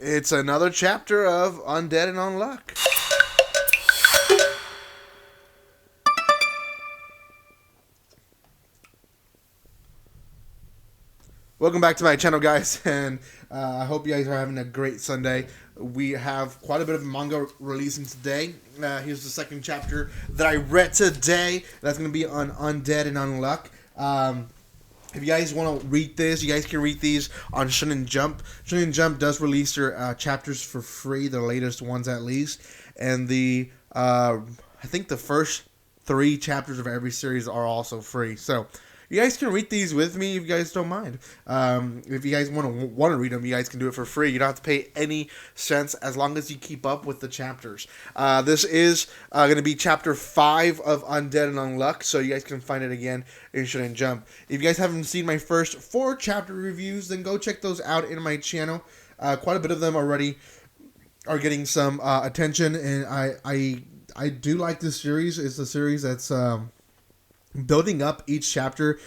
It's another chapter of Undead Unluck. Welcome back to my channel, guys, and I hope you guys are having a great Sunday. We have quite a bit of manga releasing today. Here's the second chapter that I read today. That's going to be on Undead Unluck. If you guys want to read this, you guys can read these on Shonen Jump. Shonen Jump does release their chapters for free, the latest ones at least. And I think the first 3 chapters of every series are also free. So you guys can read these with me if you guys don't mind. If you guys want to read them, you guys can do it for free. You don't have to pay any cents as long as you keep up with the chapters. This is going to be chapter 5 of Undead Unluck, so you guys can find it again in Shonen Jump. If you guys haven't seen my first 4 chapter reviews, then go check those out in my channel. Quite a bit of them already are getting some attention, and I do like this series. It's a series that's building up. Each chapter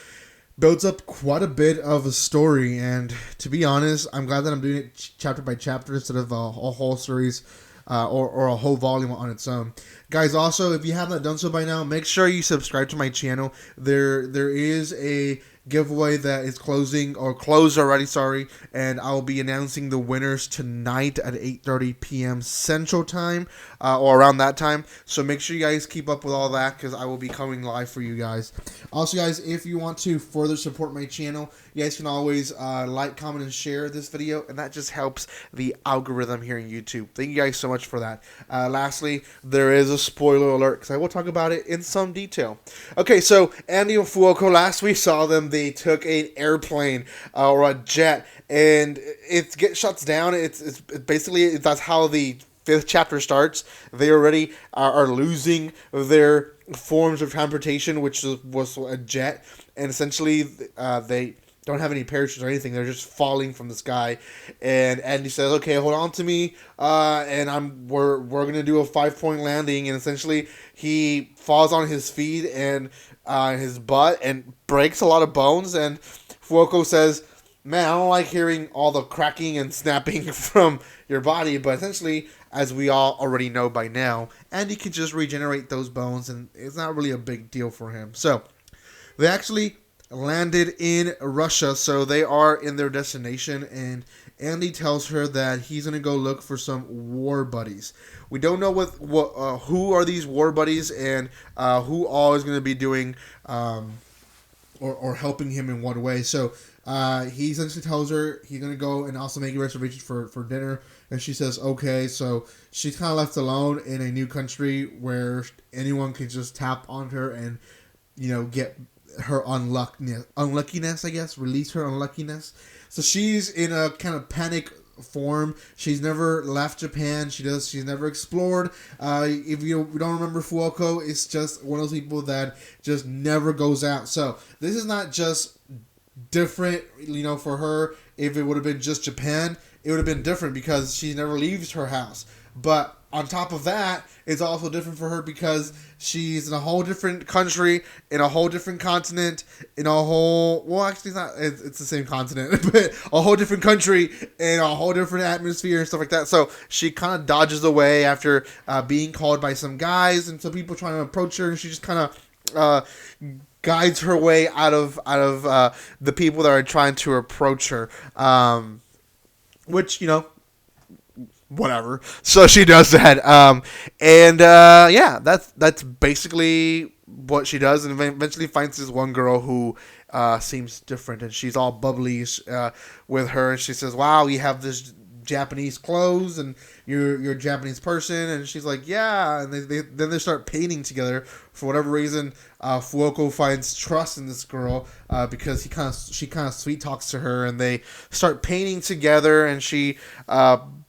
builds up quite a bit of a story, and to be honest, I'm glad that I'm doing it chapter by chapter instead of a whole series or a whole volume on its own. Guys, also, if you haven't done so by now, make sure you subscribe to my channel. There is a giveaway that is closed already, and I'll be announcing the winners tonight at 8:30 p.m. Central Time, or around that time. So make sure you guys keep up with all that, because I will be coming live for you guys. Also, guys, if you want to further support my channel, you guys can always like, comment, and share this video, and that just helps the algorithm here on YouTube. Thank you guys so much for that. Lastly, there is a spoiler alert, because I will talk about it in some detail. Okay, so Andy and Fuoco, last we saw them, they took an airplane or a jet, and it shuts down. It's basically, that's how the 5th chapter starts. They already are losing their forms of transportation, which was a jet, and essentially they don't have any parachutes or anything. They're just falling from the sky. And Andy says, "Okay, hold on to me, and we're gonna do a 5-point landing." And essentially, he falls on his feet and his butt and breaks a lot of bones. And Fuoco says, "Man, I don't like hearing all the cracking and snapping from your body." But essentially, as we all already know by now, Andy can just regenerate those bones, and it's not really a big deal for him. So they actually landed in Russia, so they are in their destination, and Andy tells her that he's gonna go look for some war buddies. We don't know who are these war buddies, and who all is gonna be doing or helping him in what way. So he essentially tells her he's gonna go and also make a reservation for dinner, and she says okay. So she's kind of left alone in a new country where anyone can just tap on her and, you know, get her unluckiness, I guess, release her unluckiness. So she's in a kind of panic form. She's never left Japan. She's never explored. If you don't remember, Fuoco is just one of those people that just never goes out. So this is not just different, you know, for her. If it would have been just Japan, it would have been different because she never leaves her house. But on top of that, it's also different for her because she's in a whole different country, in a whole different continent, in a whole... Well, actually, it's the same continent, but a whole different country, in a whole different atmosphere and stuff like that. So she kind of dodges away after being called by some guys and some people trying to approach her, and she just kind of guides her way out of the people that are trying to approach her. Which, you know, whatever. So she does that, yeah, that's basically what she does, and eventually finds this one girl who seems different, and she's all bubbly with her, and she says, "Wow, you have this Japanese clothes, and you're a Japanese person," and she's like, "Yeah," and then they start painting together. For whatever reason, Fuoco finds trust in this girl because she kind of sweet talks to her, and they start painting together, and she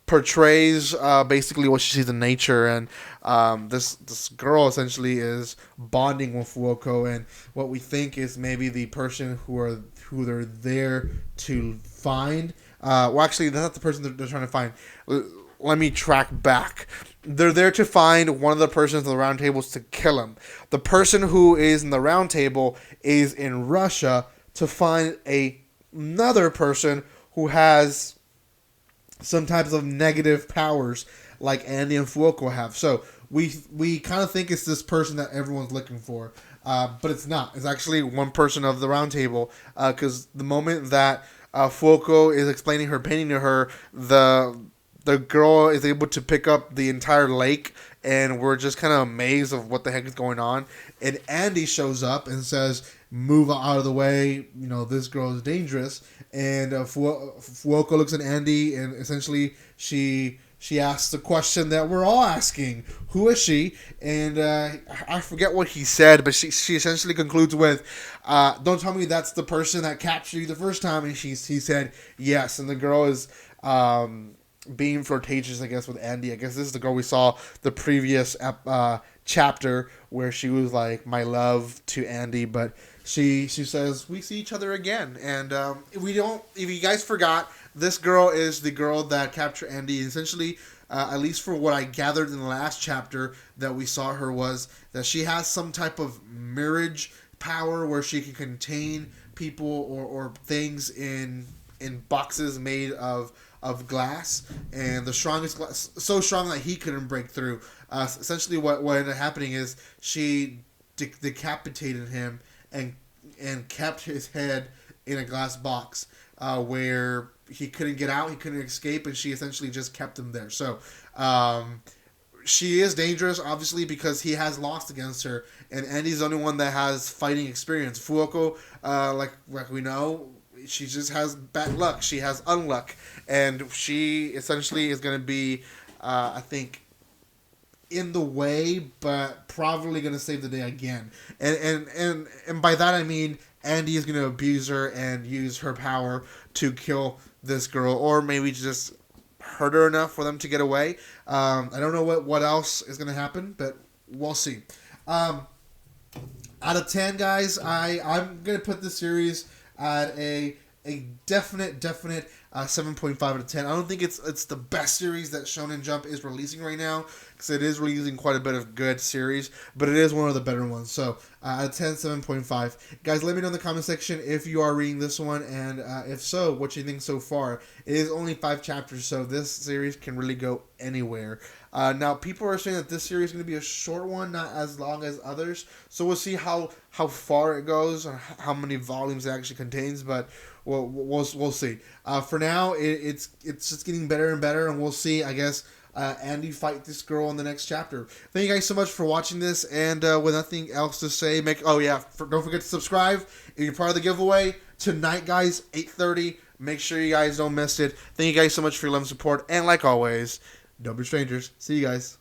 portrays basically what she sees in nature, and this girl essentially is bonding with Fuoco, and what we think is maybe the person who they're there to find. Well, actually, that's not the person they're trying to find. Let me track back. They're there to find one of the persons in the round tables to kill him. The person who is in the round table is in Russia to find another person who has some types of negative powers like Andy and Fuoco have. So we kind of think it's this person that everyone's looking for, but it's not. It's actually one person of the round table, because the moment that Fuoco is explaining her painting to her, the girl is able to pick up the entire lake, and we're just kind of amazed of what the heck is going on. And Andy shows up and says, "Move out of the way. You know, this girl is dangerous." And Fuoco looks at Andy, and essentially she asks the question that we're all asking: "Who is she?" And I forget what he said, but she essentially concludes with, "Don't tell me that's the person that captured you the first time." And he said yes, and the girl is being flirtatious, I guess, with Andy. I guess this is the girl we saw the previous chapter where she was like, "My love" to Andy, but she says, "We see each other again." And if you guys forgot, this girl is the girl that captured Andy. Essentially, at least for what I gathered in the last chapter that we saw her, was that she has some type of mirage power where she can contain people or things in boxes made of glass, and the strongest glass, so strong that he couldn't break through. Essentially, what ended up happening is she decapitated him and kept his head in a glass box, where he couldn't get out, he couldn't escape, and she essentially just kept him there. So she is dangerous, obviously, because he has lost against her, and Andy's the only one that has fighting experience. Fuoco, like we know, she just has bad luck. She has unluck, and she essentially is going to be, I think, in the way, but probably going to save the day again. And by that I mean Andy is going to abuse her and use her power to kill this girl, or maybe just hurt her enough for them to get away. I don't know what else is going to happen, but we'll see. Out of 10, guys, I'm going to put this series at a definite 7.5 out of 10. I don't think it's the best series that Shonen Jump is releasing right now, because it is releasing quite a bit of good series, but it is one of the better ones. So out of 10, 7.5. Guys, let me know in the comment section if you are reading this one, and if so, what you think so far. It is only 5 chapters, so this series can really go anywhere. Now, people are saying that this series is going to be a short one, not as long as others, so we'll see how far it goes and how many volumes it actually contains, but we'll see. For now, it's just getting better and better, and we'll see, I guess, Andy fight this girl in the next chapter. Thank you guys so much for watching this, and with nothing else to say, don't forget to subscribe if you're part of the giveaway tonight, guys, 8:30. Make sure you guys don't miss it. Thank you guys so much for your love and support, and like always, don't be strangers. See you guys.